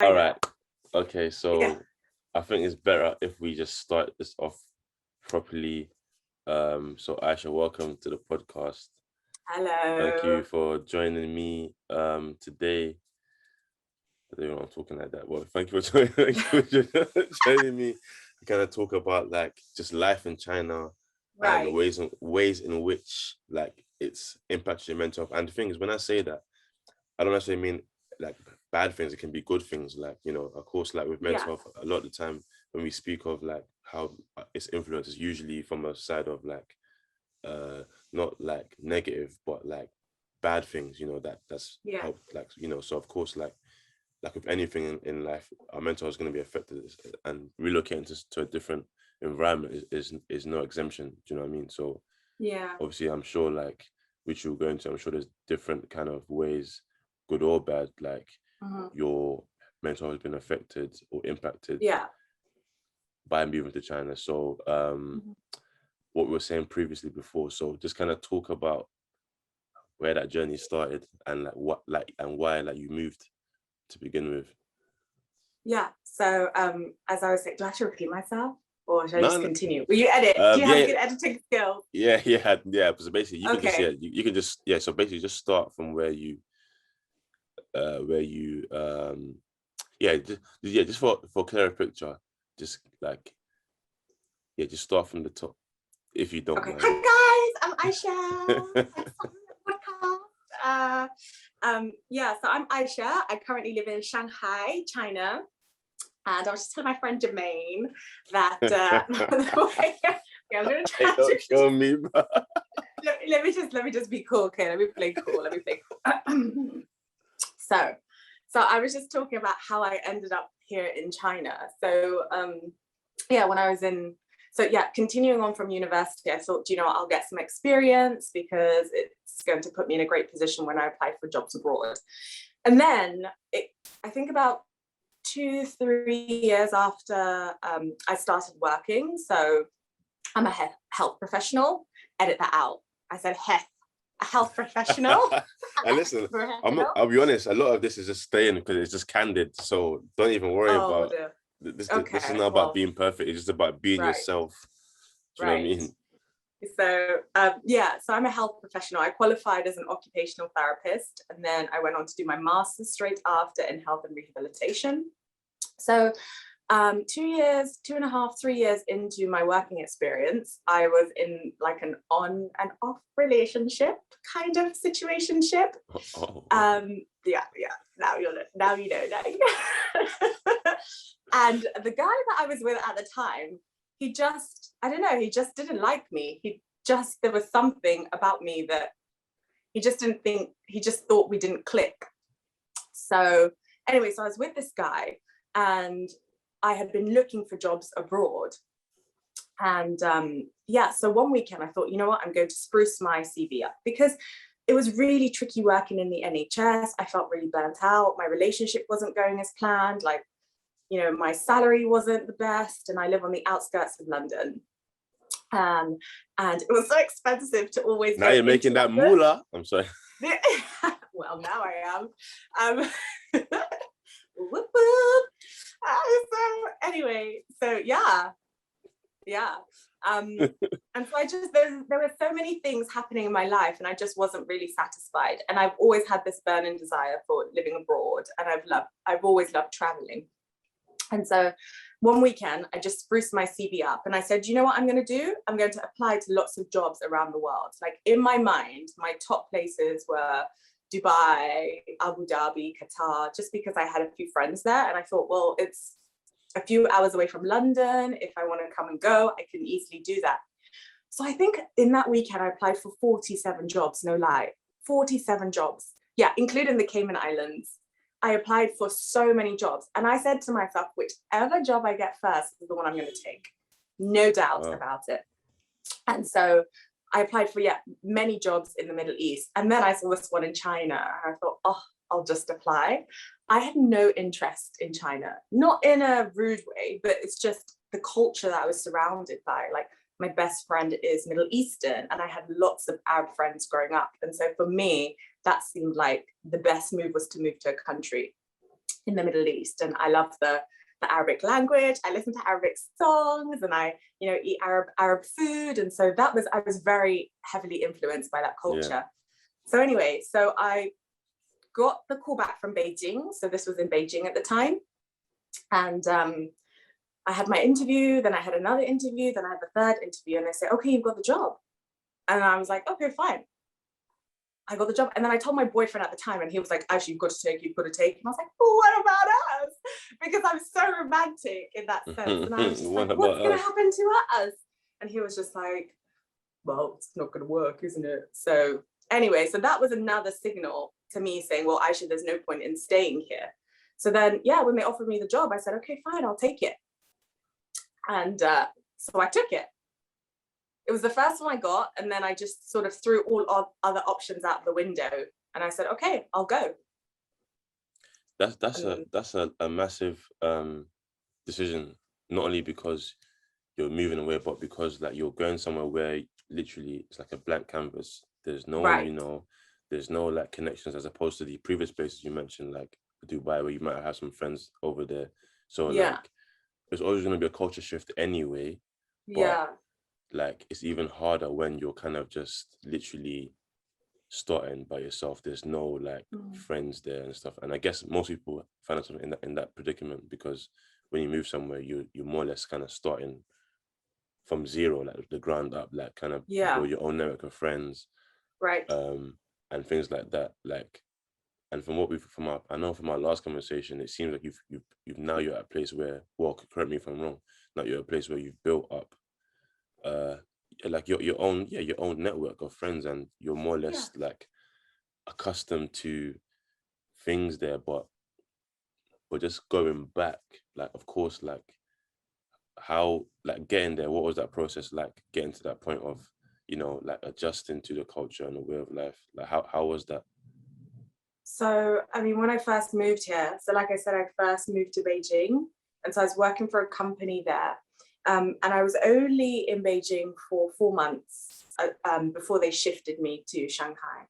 All know. right. Okay, so I think it's better if we just start this off properly. So Aisha, welcome to the podcast. Thank you Hello. for joining me today. I don't know why I'm talking like that. Well, thank you for joining, joining me to kind of talk about like just life in China and Right. ways in which like it's impacted your mental health. And the thing is, when I say that, I don't necessarily mean like bad things. It can be good things. Like, you know, of course, like with mental Yeah. health, a lot of the time when we speak of like how its influence is usually from a side of like not like negative, but like bad things, you know, that's Yeah. helped, like, you know. So of course, like with anything in life, our mental health is going to be affected, and relocating to a different environment is no exemption. Do you know what I mean? So Yeah. obviously, I'm sure, like, which you'll go into, I'm sure there's different kind of ways, good or bad, like your mental health has been affected or impacted Yeah. by moving to China. So what we were saying previously before, so just kind of talk about where that journey started and like what like and why like you moved to begin with. Yeah. So as I was saying, do I have to repeat myself or should I No, just no. continue? Will you edit? Do you have Yeah, good editing skills? yeah. So basically, you can just Okay. you can just So basically, just start from where you just for clearer picture, just like just start from the top if you don't Okay. mind. Hi guys, I'm Aisha. I'm on the podcast. So I'm Aisha. I currently live in Shanghai, China. And I was just telling my friend Jermaine that I'm going to try Don't kill me, bro. let me just be cool. Okay, let me play cool. So I was just talking about how I ended up here in China. So when I was continuing on from university, I thought, I'll get some experience because it's going to put me in a great position when I apply for jobs abroad. And then I think about 2-3 years after I started working. So I'm a health professional. Edit that out. I said a health professional. And listen, I'll be honest, a lot of this is just staying because it's just candid. So don't even worry about this. Okay, this is not about being perfect. It's just about being yourself. Do you know what I mean? So so I'm a health professional. I qualified as an occupational therapist, and then I went on to do my master's straight after in health and rehabilitation. So 2.5, 3 years into my working experience, I was in like an on and off relationship kind of situationship. Now you know. And the guy that I was with at the time, he just didn't like me. There was something about me that he just thought we didn't click. So anyway, so I was with this guy, and I had been looking for jobs abroad. And so one weekend I thought, you know what, I'm going to spruce my CV up because it was really tricky working in the NHS. I felt really burnt out. My relationship wasn't going as planned. Like, my salary wasn't the best, and I live on the outskirts of London. And it was so expensive to always now you're making that moolah. I'm sorry. Well, now I am. Whoop, whoop. And so there were so many things happening in my life, and I just wasn't really satisfied. And I've always had this burning desire for living abroad, and I've always loved traveling. And so one weekend I just spruced my CV up, and I said, you know what I'm going to do? I'm going to apply to lots of jobs around the world. Like, in my mind, my top places were Dubai, Abu Dhabi, Qatar, just because I had a few friends there. And I thought, well, it's a few hours away from London. If I want to come and go, I can easily do that. So I think in that weekend, I applied for 47 jobs, no lie, 47 jobs. Yeah, including the Cayman Islands. I applied for so many jobs. And I said to myself, whichever job I get first is the one I'm going to take. No doubt about it. And so I applied for many jobs in the Middle East. And then I saw this one in China. And I thought, I'll just apply. I had no interest in China, not in a rude way, but it's just the culture that I was surrounded by. Like, my best friend is Middle Eastern, and I had lots of Arab friends growing up. And so for me, that seemed like the best move was to move to a country in the Middle East, and I love the Arabic language. I listen to Arabic songs, and I, eat Arab food. And so I was very heavily influenced by that culture. Yeah. So anyway, so I got the call back from Beijing. So this was in Beijing at the time. And I had my interview, then I had another interview, then I had the third interview, and they said, okay, you've got the job. And I was like, okay, fine. I got the job. And then I told my boyfriend at the time, and he was like, actually, you've got to take. And I was like, well, what about us? Because I'm so romantic in that sense. And I was just like, what's going to happen to us? And he was just like, well, it's not going to work, isn't it? So anyway, so that was another signal to me saying, well, Aisha, there's no point in staying here. So then, when they offered me the job, I said, okay, fine, I'll take it. And so I took it. It was the first one I got, and then I just sort of threw all other options out the window, and I said, okay, I'll go. That's a massive decision, not only because you're moving away, but because like you're going somewhere where literally it's like a blank canvas. There's no one there's no like connections, as opposed to the previous places you mentioned, like Dubai, where you might have some friends over there. So like there's always going to be a culture shift anyway. But like it's even harder when you're kind of just literally starting by yourself. There's no like friends there and stuff. And I guess most people find themselves in that predicament, because when you move somewhere, you're more or less kind of starting from zero, like the ground up, like kind of build your own network of friends, and things like that. Like, and from what I know from our last conversation, it seems like you've now you're at a place where, well, correct me if I'm wrong, now you're at a place where you've built up like your own network of friends, and you're more or less like accustomed to things there. But we're just going back, like, of course, like how, like, getting there, what was that process like, getting to that point of, like adjusting to the culture and the way of life? Like how was that? So I mean, when I first moved here, so like I said, I first moved to Beijing, and so I was working for a company there. And I was only in Beijing for 4 months before they shifted me to Shanghai.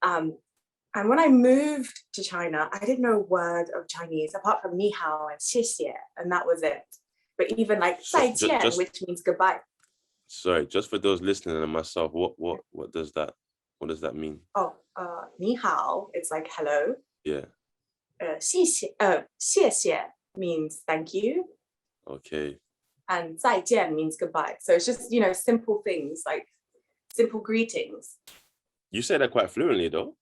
And when I moved to China, I didn't know a word of Chinese apart from ni hao and xie xie, and that was it. But even like 再见, which means goodbye. Sorry, just for those listening and myself, what does that mean? Oh, ni hao, it's like hello. Yeah. 谢谢 means thank you. Okay. And 再见 means goodbye. So it's just, simple things, like simple greetings. You say that quite fluently though.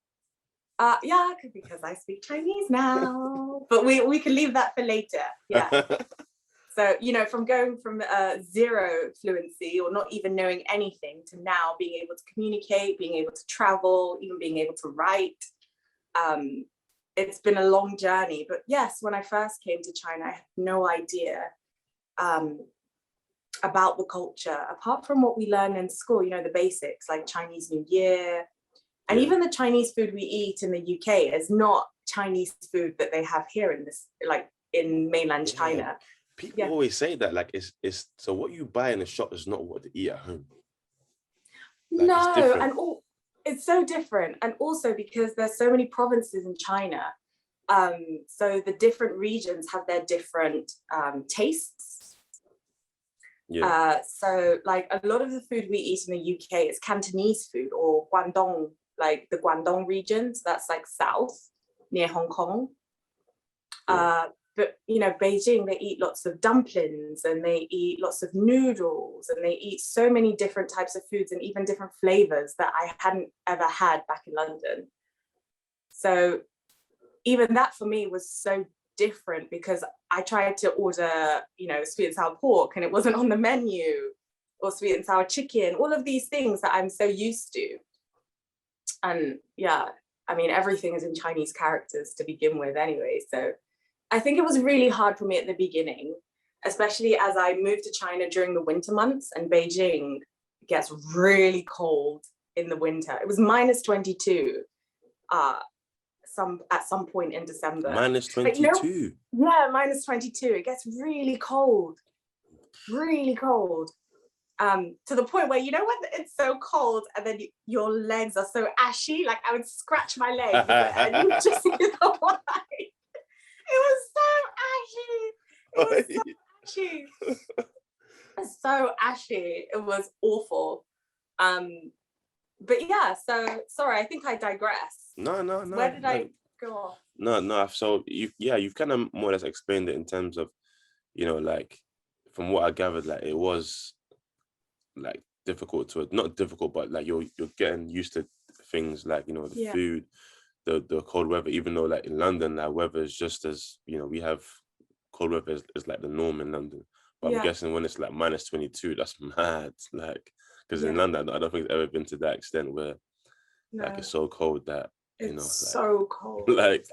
Yeah, because I speak Chinese now. But we can leave that for later. Yeah. So, from going from zero fluency or not even knowing anything to now being able to communicate, being able to travel, even being able to write. It's been a long journey. But yes, when I first came to China, I had no idea about the culture, apart from what we learn in school, the basics like Chinese New Year. And even the Chinese food we eat in the UK is not Chinese food that they have here in mainland China. People always say that, like, it's so what you buy in the shop is not what to eat at home. Like, no, it's so different. And also because there's so many provinces in China, so the different regions have their different tastes. So like a lot of the food we eat in the UK is Cantonese food, or Guangdong, like the Guangdong region. So that's like south near Hong Kong. But Beijing, they eat lots of dumplings, and they eat lots of noodles, and they eat so many different types of foods and even different flavors that I hadn't ever had back in London. So even that for me was so different, because I tried to order, sweet and sour pork, and it wasn't on the menu, or sweet and sour chicken, all of these things that I'm so used to. And I mean, everything is in Chinese characters to begin with anyway. So I think it was really hard for me at the beginning, especially as I moved to China during the winter months, and Beijing gets really cold in the winter. It was minus 22 at some point in December. Minus 22? Minus 22. It gets really cold. Really cold. To the point where, when it's so cold and then your legs are so ashy, like I would scratch my legs and you just, was so ashy. So ashy. It was awful. But yeah, so sorry, I think I digress. No. Where did I go off? No. So you've kind of more or less explained it in terms of, like from what I gathered, like it was like difficult not difficult, but like you're getting used to things like, the food, the cold weather, even though like in London, like weather is just as, we have cold weather is like the norm in London. But I'm guessing when it's like -22, that's mad. Like, because in London, I don't think it's ever been to that extent where like it's so cold that, it's so cold. Like,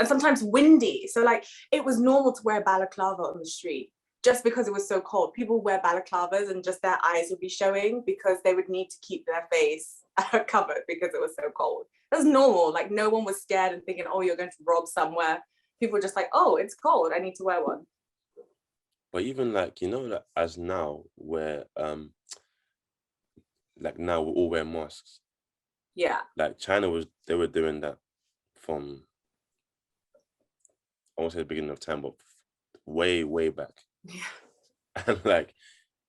and sometimes windy. So like it was normal to wear balaclava on the street just because it was so cold. People wear balaclavas and just their eyes would be showing because they would need to keep their face covered because it was so cold. That's normal. Like no one was scared and thinking, oh, you're going to rob somewhere. People were just like, oh, it's cold, I need to wear one. But even like, like as now where like now we all wear masks. Yeah. Like China they were doing that from, I won't say the beginning of time, but way, way back. Yeah. And like,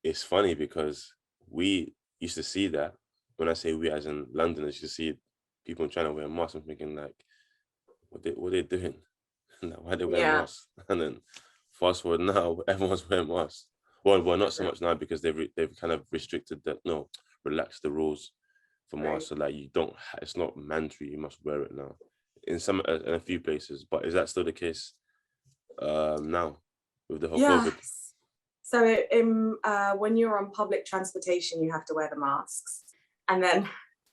it's funny because we used to see that. When I say we, as in Londoners, you see people in China wearing masks and thinking like, what they doing? Why they wearing masks? And then fast forward now, everyone's wearing masks. Well, not so much now because they've kind of restricted that. No, relaxed the rules for masks. So like you don't, it's not mandatory. You must wear it now. In a few places, but is that still the case now with the whole COVID? So when you're on public transportation, you have to wear the masks, and then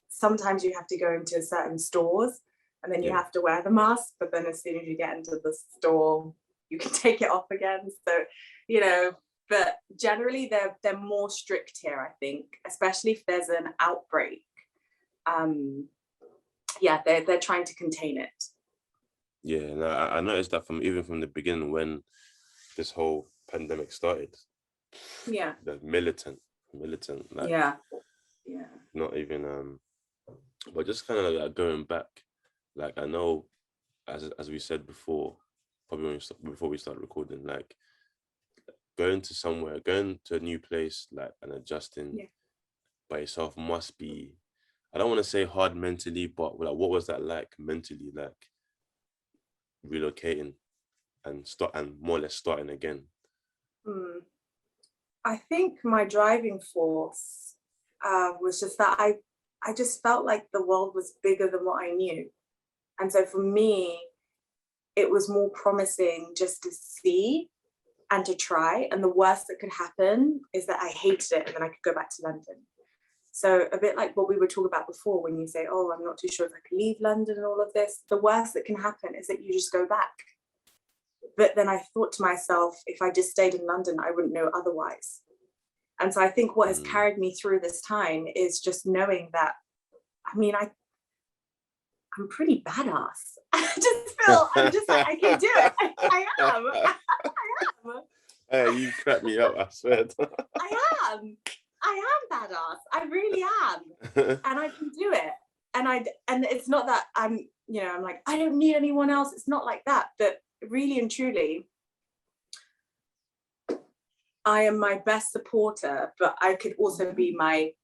sometimes you have to go into certain stores, and then you have to wear the mask. But then as soon as you get into the store, you can take it off again. So but generally they're more strict here, I think, especially if there's an outbreak. They're trying to contain it. Yeah, and I noticed that from the beginning when this whole pandemic started. Yeah. The militant, like not even but just kind of like going back, like I know as we said before, probably before we started recording, like going to a new place, like and adjusting by yourself must be, I don't want to say hard mentally, but like what was that like mentally, like relocating and more or less starting again? I think my driving force was just that I just felt like the world was bigger than what I knew. And so for me, it was more promising just to see and to try. And the worst that could happen is that I hated it and then I could go back to London. So a bit like what we were talking about before, when you say, oh, I'm not too sure if I can leave London and all of this, the worst that can happen is that you just go back. But then I thought to myself, if I just stayed in London, I wouldn't know otherwise. And so I think what has carried me through this time is just knowing that, I mean, I'm pretty badass. I'm just like, I can do it. I am. Hey, you crack me up, I swear. I am badass. I really am. And I can do it. And it's not that I'm like, I don't need anyone else. It's not like that. But really and truly, I am my best supporter, but I could also be my,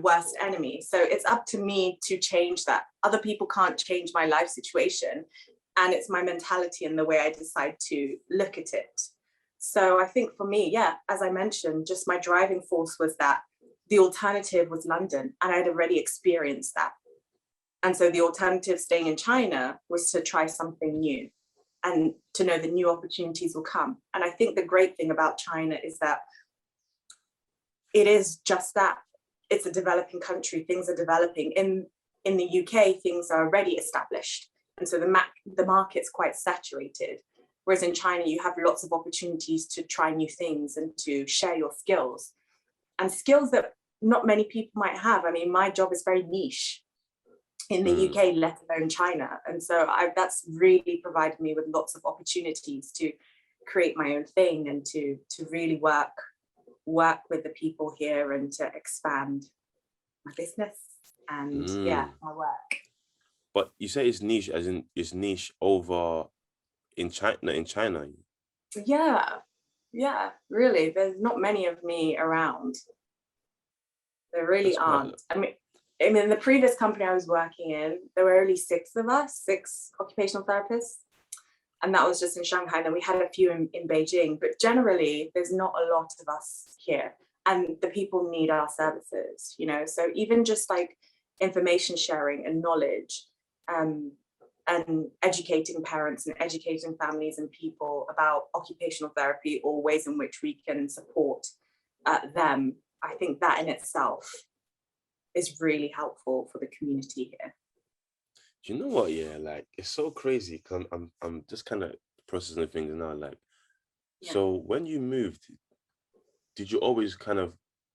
worst enemy. So it's up to me to change that. Other people can't change my life situation. And it's my mentality and the way I decide to look at it. So I think for me, as I mentioned, just my driving force was that the alternative was London, and I'd already experienced that. And so the alternative, staying in China, was to try something new and to know that new opportunities will come. And I think the great thing about China is that it is just that. It's a developing country. Things are developing. In the UK, things are already established. And so the market's quite saturated. Whereas in China, you have lots of opportunities to try new things and to share your skills. And skills that not many people might have. I mean, my job is very niche in the UK, let alone China. And so that's really provided me with lots of opportunities to create my own thing and to really work with the people here and to expand my business and my work. But you say it's niche, as in it's niche over in China. Yeah, really. There's not many of me around. There really That's quite. aren't. I mean, the previous company I was working in, there were only 6 of us, 6 occupational therapists. And that was just in Shanghai. And then we had a few in Beijing, but generally there's not a lot of us here. And the people need our services, you know? So even just like information sharing and knowledge, and educating parents and educating families and people about occupational therapy or ways in which we can support them, I think that in itself is really helpful for the community here. You know what? Yeah, like it's so crazy because I'm just kind of processing things now. Like, Yeah. so when you moved, did you always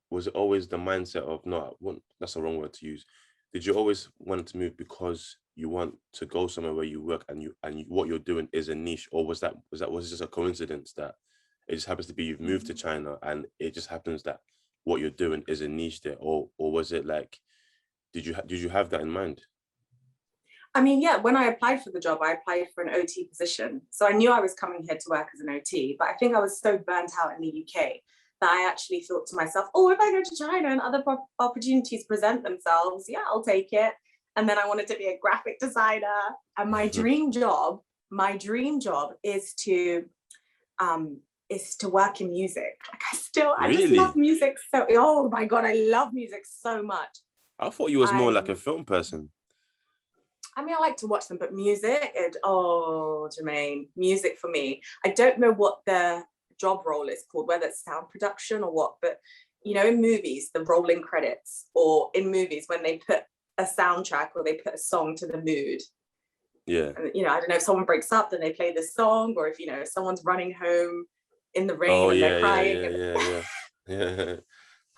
was it always the mindset of no, that's the wrong word to use. Did you always want to move because you want to go somewhere where you work and what you're doing is a niche, or was it just a coincidence that it just happens to be you've moved to China and it just happens that what you're doing is a niche there, or was it like did you have that in mind? I mean, yeah, when I applied for the job, I applied for an OT position. So I knew I was coming here to work as an OT, but I think I was so burnt out in the UK that I actually thought to myself, oh, if I go to China and other opportunities present themselves, yeah, I'll take it. And then I wanted to be a graphic designer. And my dream job is to work in music. Like I just love Really? music. So, oh my God, I love music so much. I thought you was more like a film person. I mean, I like to watch them, but music, Jermaine, music for me. I don't know what the job role is called, whether it's sound production or what, but you know, in movies, the rolling credits, or in movies when they put a soundtrack or they put a song to the mood. Yeah. And, you know, I don't know, if someone breaks up, then they play this song, or if, you know, someone's running home in the rain and they're crying. Yeah.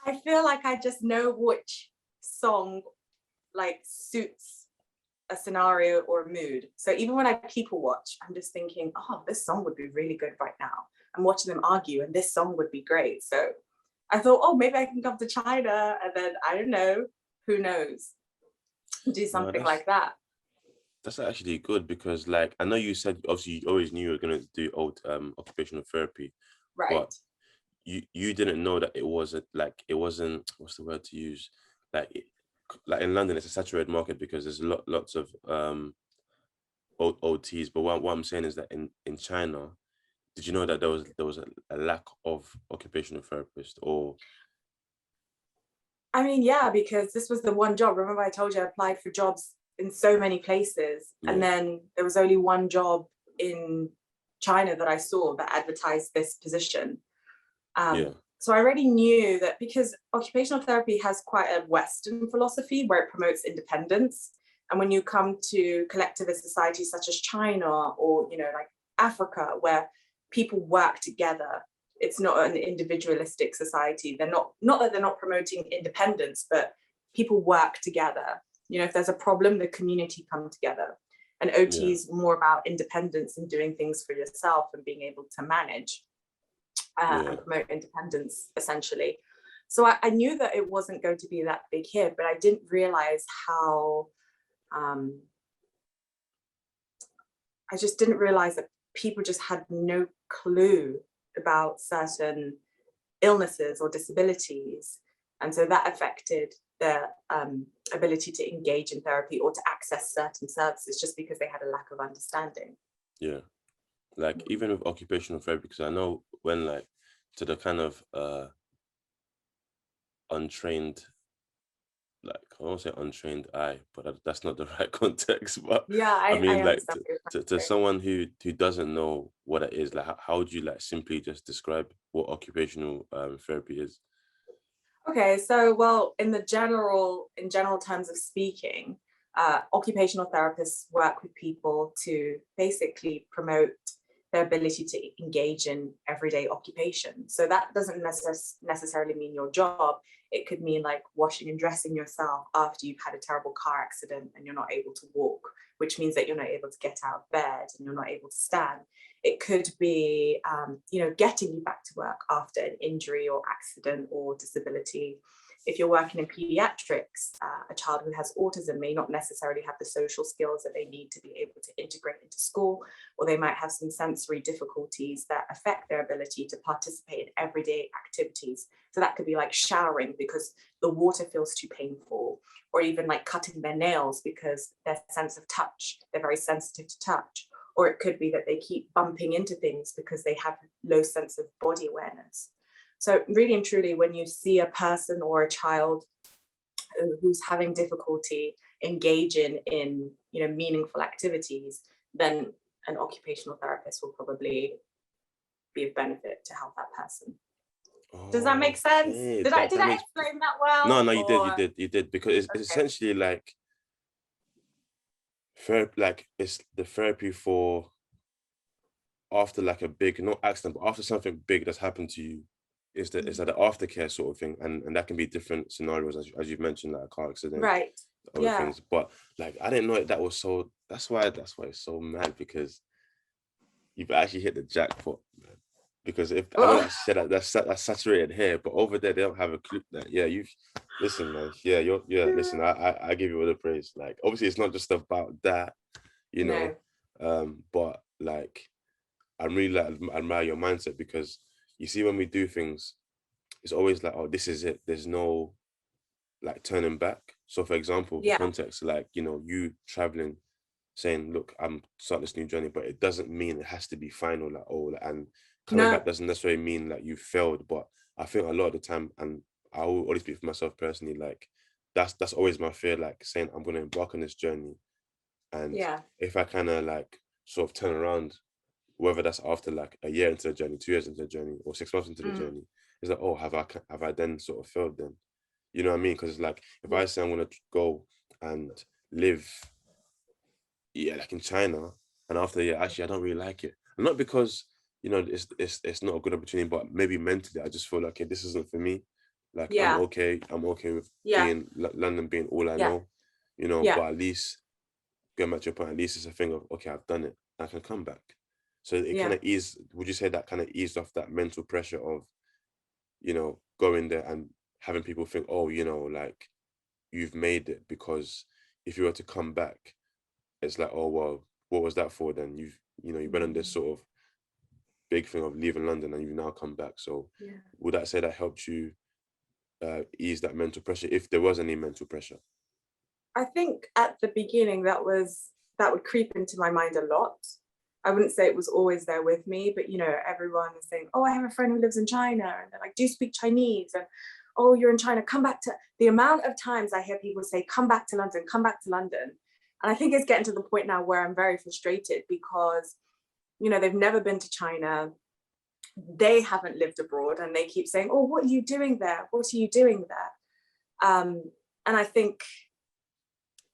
I feel like I just know which song like suits a scenario or a mood. So even when I people watch, I'm just thinking, oh, this song would be really good right now. I'm watching them argue and this song would be great. So I thought, oh, maybe I can come to China and then, I don't know, who knows, do something like that. That's actually good because like, I know you said, obviously you always knew you were going to do occupational therapy, Right. but you didn't know that it wasn't, what's the word to use? Like in London, it's a saturated market because there's lots of OTs. But what I'm saying is that in China, did you know that there was a lack of occupational therapists? Or I mean, yeah, because this was the one job. Remember I told you I applied for jobs in so many places, and then there was only one job in China that I saw that advertised this position. So I already knew that, because occupational therapy has quite a Western philosophy where it promotes independence. And when you come to collectivist societies such as China or, you know, like Africa, where people work together, it's not an individualistic society. They're not that they're not promoting independence, but people work together. You know, if there's a problem, the community come together. And OT is more about independence and doing things for yourself and being able to manage. And promote independence, essentially. So I knew that it wasn't going to be that big here, but I didn't realize how, I just didn't realize that people just had no clue about certain illnesses or disabilities. And so that affected their ability to engage in therapy or to access certain services just because they had a lack of understanding. Yeah. Like even with occupational therapy, because I know when like to the kind of untrained, like I won't say untrained eye, but that's not the right context. But yeah, I mean, I like understand to someone who doesn't know what it is, like how would you like simply just describe what occupational therapy is? Okay, so well, in general terms of speaking, occupational therapists work with people to basically promote their ability to engage in everyday occupation. So that doesn't necessarily mean your job. It could mean like washing and dressing yourself after you've had a terrible car accident and you're not able to walk, which means that you're not able to get out of bed and you're not able to stand. It could be, you know, getting you back to work after an injury or accident or disability. if you're working in pediatrics, a child who has autism may not necessarily have the social skills that they need to be able to integrate into school, or they might have some sensory difficulties that affect their ability to participate in everyday activities. So that could be like showering because the water feels too painful, or even like cutting their nails because their sense of touch, they're very sensitive to touch. Or it could be that they keep bumping into things because they have low sense of body awareness. So really and truly, when you see a person or a child who's having difficulty engaging in, meaningful activities, then an occupational therapist will probably be of benefit to help that person. Does that make sense? Okay. Did I explain that well? No, you did, because it's essentially like it's the therapy for after like a big, not accident, but after something big that's happened to you. Is that the aftercare sort of thing, and that can be different scenarios as you've mentioned, like a car accident, right? Other things. But like I didn't know that was so. That's why it's so mad, because you've actually hit the jackpot, man. Because if I know that's saturated here, but over there they don't have a clue that. Yeah, listen, man. Yeah, listen. I give you all the praise. Like obviously it's not just about that, but like I'm really like admire your mindset, because you see when we do things, it's always like, oh, this is it. There's no like turning back. So for example, for context, like, you traveling, saying, look, I'm starting this new journey, but it doesn't mean it has to be final, like, oh, and coming back doesn't necessarily mean that you failed. But I think a lot of the time, and I will always speak for myself personally, like that's always my fear, like saying I'm going to embark on this journey. And if I kind of like sort of turn around, whether that's after like a year into the journey, 2 years into the journey, or 6 months into the journey, it's like, oh, have I then sort of failed then? You know what I mean? Because like if I say I'm gonna go and live, like in China, and after a year, actually I don't really like it. And not because it's not a good opportunity, but maybe mentally I just feel like, okay, this isn't for me. Like I'm okay with being London being all I know, but at least, going back to your point, at least it's a thing of, okay, I've done it, I can come back. So it kind of would you say that kind of eased off that mental pressure of, going there and having people think, oh, like you've made it? Because if you were to come back, it's like, oh, well, what was that for then? You've been on this sort of big thing of leaving London and you've now come back. So would that say that helped you ease that mental pressure, if there was any mental pressure? I think at the beginning that would creep into my mind a lot. I wouldn't say it was always there with me, but everyone is saying, oh, I have a friend who lives in China, and they're like, do you speak Chinese? And oh, you're in China, come back to. The amount of times I hear people say, come back to London, come back to London. And I think it's getting to the point now where I'm very frustrated, because they've never been to China, they haven't lived abroad, and they keep saying, oh, what are you doing there? What are you doing there? And I think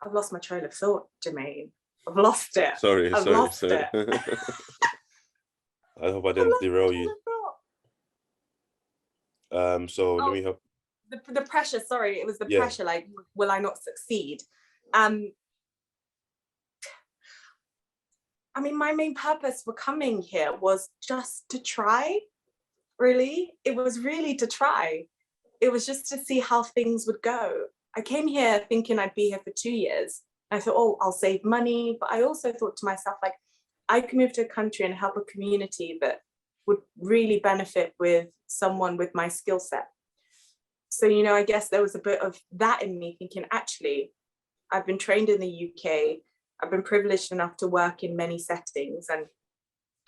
I've lost my train of thought, Jermaine. I've lost it. Sorry. It. I hope I didn't derail you. So let me help. The pressure, sorry, it was the pressure, like, will I not succeed? I mean, my main purpose for coming here was just to try, really. It was really to try. It was just to see how things would go. I came here thinking I'd be here for 2 years. I thought, oh, I'll save money. But I also thought to myself, like, I could move to a country and help a community that would really benefit with someone with my skill set. So, I guess there was a bit of that in me, thinking, actually, I've been trained in the UK. I've been privileged enough to work in many settings, and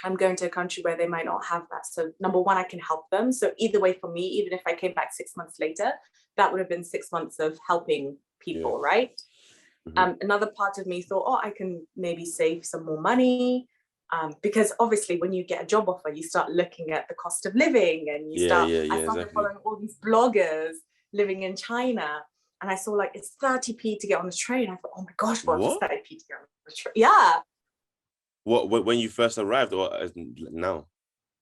I'm going to a country where they might not have that. So number one, I can help them. So either way, for me, even if I came back 6 months later, that would have been 6 months of helping people, right? Another part of me thought, oh, I can maybe save some more money. Because obviously when you get a job offer, you start looking at the cost of living, and I started following all these bloggers living in China, and I saw like it's 30p to get on the train. I thought, oh my gosh, what is 30p to get on the train? Yeah. What when you first arrived, or now?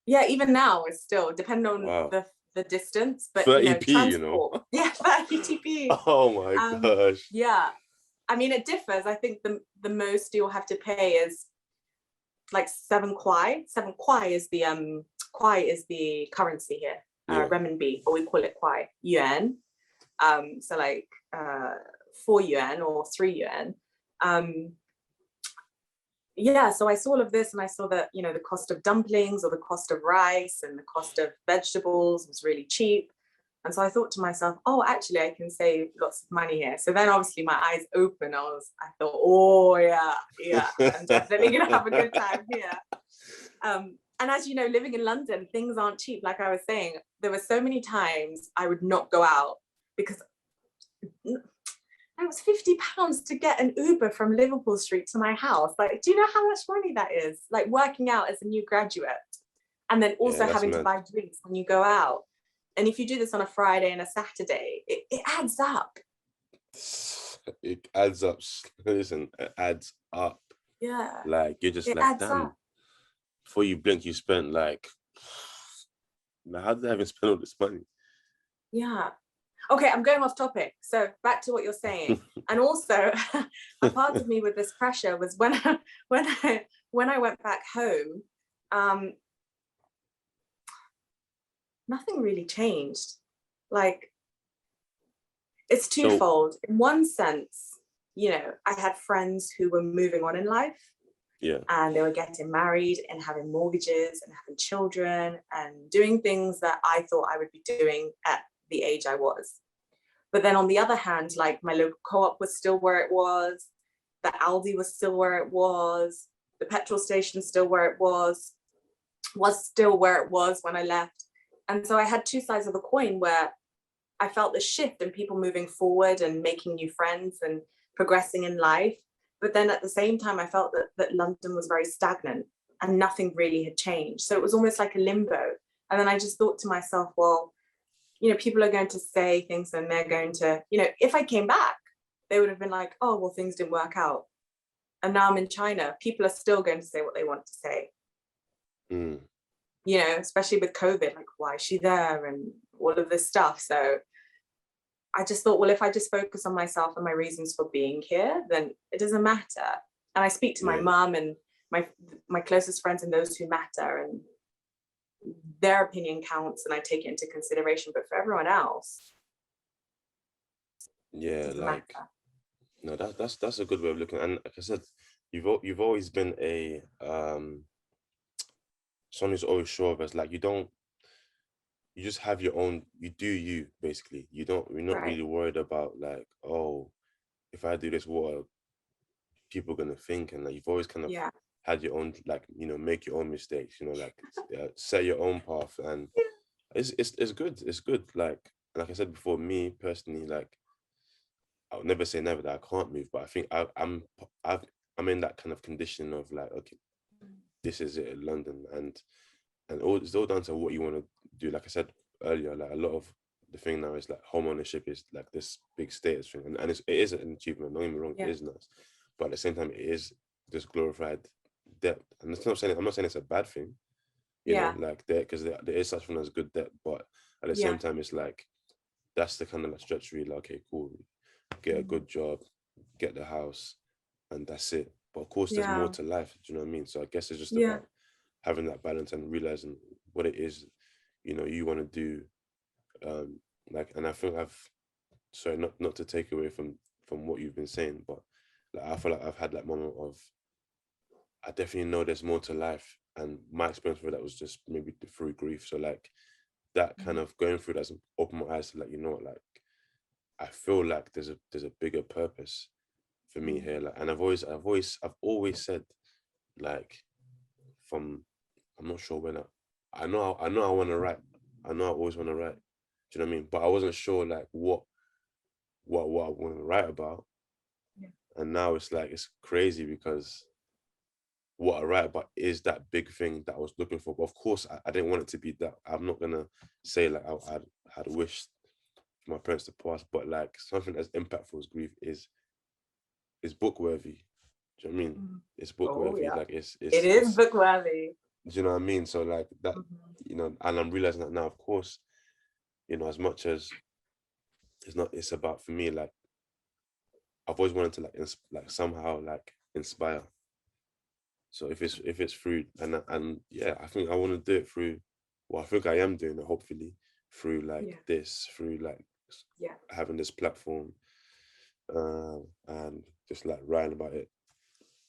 Yeah, even now it's still depending on the distance, but 30p, yeah, 30p. Oh my gosh. Yeah, I mean it differs. I think the most you'll have to pay is like 7 kwai. 7 kwai is the currency here, renminbi, or we call it kwai yuan. So like 4 yuan or 3 yuan. Yeah, so I saw all of this and I saw that, you know, the cost of dumplings or the cost of rice and the cost of vegetables was really cheap. And so I thought to myself, oh, actually, I can save lots of money here. So then obviously my eyes open. I thought, oh, yeah, I'm definitely going to have a good time here. And as you know, living in London, things aren't cheap. Like I was saying, there were so many times I would not go out because it was £50 to get an Uber from Liverpool Street to my house. Like, do you know how much money that is? Like working out as a new graduate and then also having to buy drinks when you go out. And if you do this on a Friday and a Saturday, it adds up. It adds up. Listen, it adds up. Yeah. Like, you're just like, damn. Up. Before you blink, you spent like, how did I even spend all this money? Yeah. Okay, I'm going off topic. So back to what you're saying. And also, a part of me with this pressure was when I went back home, nothing really changed. Like, it's twofold. In one sense, you know, I had friends who were moving on in life. Yeah. And they were getting married and having mortgages and having children and doing things that I thought I would be doing at the age I was. But then on the other hand, like my local co-op was still where it was, the Aldi was still where it was, the petrol station still where it was still where it was when I left. And so I had two sides of the coin where I felt the shift and people moving forward and making new friends and progressing in life. But then at the same time, I felt that London was very stagnant and nothing really had changed. So it was almost like a limbo. And then I just thought to myself, well, you know, people are going to say things and they're going to, you know, if I came back, they would have been like, oh, well, things didn't work out. And now I'm in China. People are still going to say what they want to say. Mm. You know, especially with COVID, like, why is she there? And all of this stuff. So I just thought, well, if I just focus on myself and my reasons for being here, then it doesn't matter. And I speak to my mum and my closest friends and those who matter, and their opinion counts and I take it into consideration. But for everyone else, like matter. No, that's a good way of looking. And like I said, you've always been a someone who's always sure of us. Like, you just have your own, you do you, basically. You're not really worried about like, oh, if I do this, what are people gonna think? And like, you've always kind of had your own, like, you know, make your own mistakes, you know, like set your own path. And it's good. It's good. Like I said before, me personally, like, I would never say never that I can't move, but I think I'm in that kind of condition of like, okay, this is it in London, and it's all down to what you want to do. Like I said earlier, like a lot of the thing now is like home ownership is like this big status thing, and it is an achievement. Don't get me wrong, it is nice, but at the same time, it is just glorified debt. And I'm not saying it's a bad thing, you know, like there, because there is such thing as good debt, but at the same time, it's like that's the kind of like stretch where you're like, okay, cool, get a good job, get the house, and that's it. But of course, there's more to life. Do you know what I mean? So I guess it's just about having that balance and realizing what it is, you know, you want to do. Like, and I think sorry, not to take away from what you've been saying, but like I feel like I've had that moment of, I definitely know there's more to life, and my experience with that was just maybe through grief. So like that kind of going through that's opened my eyes to like, you know what, like I feel like there's a bigger purpose for me here. Like, and I've always said, like, from, I'm not sure when I know I want to write. I know I always want to write. Do you know what I mean? But I wasn't sure like what I want to write about. And now it's like, it's crazy because what I write about is that big thing that I was looking for. But of course, I didn't want it to be that. I'm not gonna say like I had wished for my parents to pass, but like something as impactful as grief is book worthy. Do you know what I mean? It's book worthy. Like it is book worthy. Do you know what I mean? So like that, you know, and I'm realizing that now. Of course, you know, as much as it's about, for me, like I've always wanted to like somehow like inspire. So if it's through, and yeah, I think I want to do it through. Well, I think I am doing it, hopefully, through like this, through like Yeah. having this platform and just like writing about it